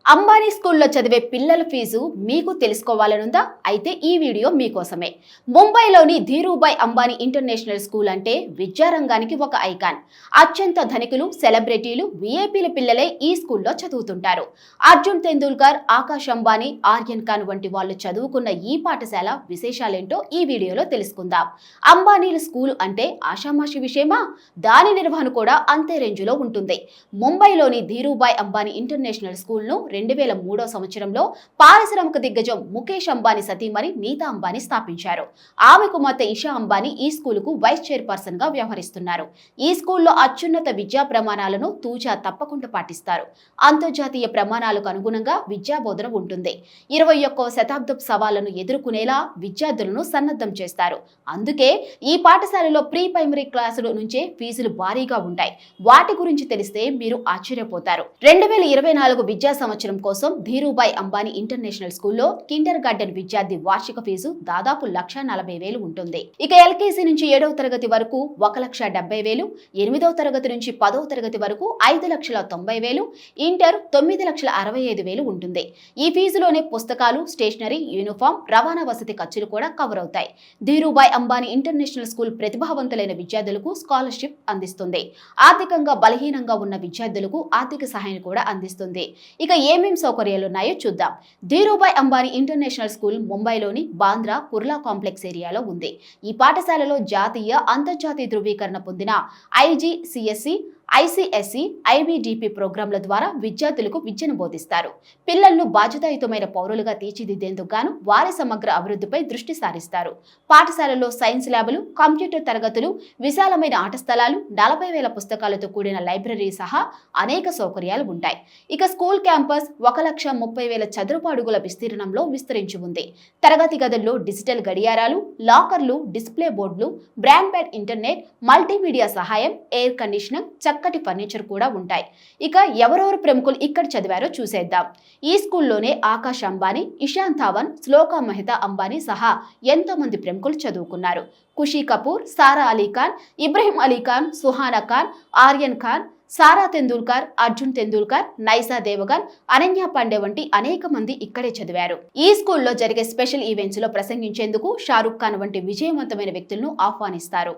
అంబానీ స్కూల్లో చదివే పిల్లల ఫీజు మీకు తెలుసుకోవాలనుందా? అయితే ఈ వీడియో మీకోసమే. ముంబైలోని ధీరూభాయ్ అంబానీ ఇంటర్నేషనల్ స్కూల్ అంటే విద్యారంగానికి ఒక ఐకాన్. అత్యంత ధనికులు, సెలబ్రిటీలు, విఐపీల పిల్లలే ఈ స్కూల్లో చదువుతుంటారు. అర్జున్ తెందూల్కర్, ఆకాష్ అంబానీ, ఆర్యన్ ఖాన్ వంటి వాళ్ళు చదువుకున్న ఈ పాఠశాల విశేషాలేంటో ఈ వీడియోలో తెలుసుకుందాం. అంబానీల స్కూల్ అంటే ఆషామాషి విషయమా? దాని నిర్వహణ కూడా అంతే రేంజులో ఉంటుంది. ముంబైలోని ధీరూభాయ్ అంబానీ ఇంటర్నేషనల్ స్కూల్ను 2003 సంవత్సరంలో పారిశ్రామిక దిగ్గజం ముఖేష్ అంబానీ సతీమణి నీతా అంబానీ స్థాపించారు. ఆమె కుమార్తె ఇషా అంబానీ ఈ స్కూలుకు వైస్ చైర్పర్సన్ గా వ్యవహరిస్తున్నారు. ఈ స్కూల్లో అత్యున్నత విద్యా ప్రమాణాలను తూచా తప్పకుండా పాటిస్తారు. అంతర్జాతీయ ప్రమాణాలకు అనుగుణంగా విద్యా బోధన ఉంటుంది. 21వ శతాబ్దపు సవాళ్లను ఎదుర్కొనేలా విద్యార్థులను సన్నద్ధం చేస్తారు. అందుకే ఈ పాఠశాలలో ప్రీ ప్రైమరీ క్లాసుల నుంచే ఫీజులు భారీగా ఉంటాయి. వాటి గురించి తెలిస్తే మీరు ఆశ్చర్యపోతారు. 2024 విద్యా సంవత్సరం కోసం ధీరూభాయ్ అంబానీ ఇంటర్నేషనల్ స్కూల్లో కిండర్ గార్డెన్ విద్యార్థి వార్షిక ఫీజు దాదాపు 1,40,000 ఉంటుంది. ఇక ఎల్కేజీ నుంచి 7వ తరగతి వరకు 1,70,000, 8వ తరగతి నుంచి 10వ తరగతి వరకు 5,90,000, ఇంటర్ 9,65,000 ఉంటుంది. ఈ ఫీజులోనే పుస్తకాలు, స్టేషనరీ, యూనిఫామ్, రవాణా వసతి ఖర్చులు కూడా కవర్ అవుతాయి. ధీరూభాయ్ అంబానీ ఇంటర్నేషనల్ స్కూల్ ప్రతిభావంతులైన విద్యార్థులకు స్కాలర్షిప్ అందిస్తుంది. ఆర్థికంగా బలహీనంగా ఉన్న విద్యార్థులకు ఆర్థిక సహాయం కూడా అందిస్తుంది. ఇక ఏమేం సౌకర్యాలు ఉన్నాయో చూద్దాం. ధీరూభాయ్ అంబానీ ఇంటర్నేషనల్ స్కూల్ ముంబైలోని బాంద్రా కుర్లా కాంప్లెక్స్ ఏరియాలో ఉంది. ఈ పాఠశాలలో జాతీయ, అంతర్జాతీయ ధృవీకరణ పొందిన ఐజీసీఎస్ఈ, ఐసీఎస్ఈ, ఐబీడీపీ ప్రోగ్రాంల ద్వారా విద్యార్థులకు విద్యను బోధిస్తారు. పిల్లలను బాధ్యతాయుతమైన పౌరులుగా తీర్చిదిద్దేందుకు గాను వారి సమగ్ర అభివృద్ధిపై దృష్టి సారిస్తారు. పాఠశాలలో సైన్స్ ల్యాబులు, కంప్యూటర్ తరగతులు, విశాలమైన ఆట స్థలాలు, 40,000 పుస్తకాలతో కూడిన లైబ్రరీ సహా అనేక సౌకర్యాలు ఉంటాయి. ఇక స్కూల్ క్యాంపస్ 1,30,000 చదరపు అడుగుల విస్తీర్ణంలో విస్తరించి ఉంది. తరగతి గదుల్లో డిజిటల్ గడియారాలు, లాకర్లు, డిస్ప్లే బోర్డులు, బ్రాడ్బ్యాండ్ ఇంటర్నెట్, మల్టీమీడియా సహాయం, ఎయిర్ కండిషనర్, చక్కటి ఫర్నిచర్ కూడా ఉంటాయి. ఇక ఎవరెవరు ప్రముఖులు ఇక్కడ చదివారో చూసేద్దాం. ఈ స్కూల్లోనే ఆకాష్ అంబానీ, ఇషాన్ ధావన్, శ్లోకా మెహతా అంబానీ సహా ఎంతో మంది ప్రముఖులు చదువుకున్నారు. ఖుషీ కపూర్, సారా అలీ ఖాన్, ఇబ్రహీం అలీ ఖాన్, సుహానా ఖాన్, ఆర్యన్ ఖాన్, సారా తెందూల్కర్, అర్జున్ తెందూల్కర్, నైసా దేవగన్, అనన్య పాండే వంటి అనేక మంది ఇక్కడే చదివారు. ఈ స్కూల్లో జరిగే స్పెషల్ ఈవెంట్స్ లో ప్రసంగించేందుకు షారుఖ్ ఖాన్ వంటి విజయవంతమైన వ్యక్తులను ఆహ్వానిస్తారు.